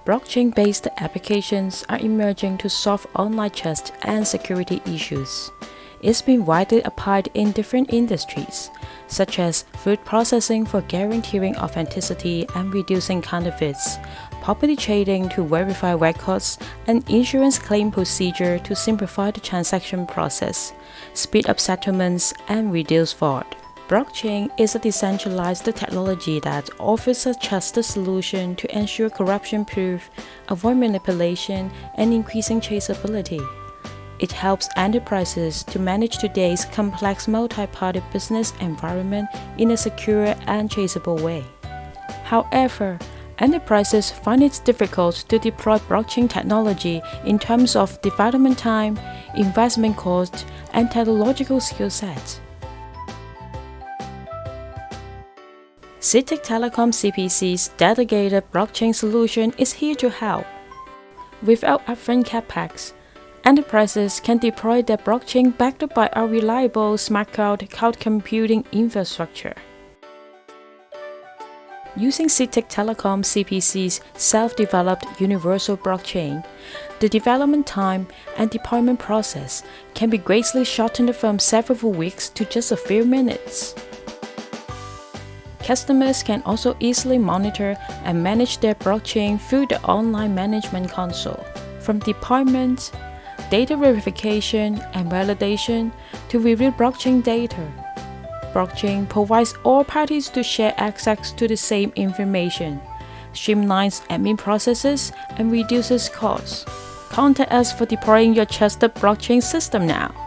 Blockchain-based applications are emerging to solve online trust and security issues. It's been widely applied in different industries, such as food processing for guaranteeing authenticity and reducing counterfeits, property trading to verify records, and insurance claim procedure to simplify the transaction process, speed up settlements, and reduce fraud. Blockchain is a decentralized technology that offers a trusted solution to ensure corruption-proof, avoid manipulation, and increasing traceability. It helps enterprises to manage today's complex multi-party business environment in a secure and traceable way. However, enterprises find it difficult to deploy blockchain technology in terms of development time, investment cost, and technological skill set. CITIC Telecom CPC's dedicated blockchain solution is here to help. Without upfront capex, enterprises can deploy their blockchain backed by a reliable smart cloud computing infrastructure. Using CITIC Telecom CPC's self-developed universal blockchain, the development time and deployment process can be greatly shortened from several weeks to just a few minutes. Customers can also easily monitor and manage their blockchain through the online management console, from deployment, data verification and validation to review blockchain data. Blockchain provides all parties to share access to the same information, streamlines admin processes, and reduces costs. Contact us for deploying your trusted blockchain system now.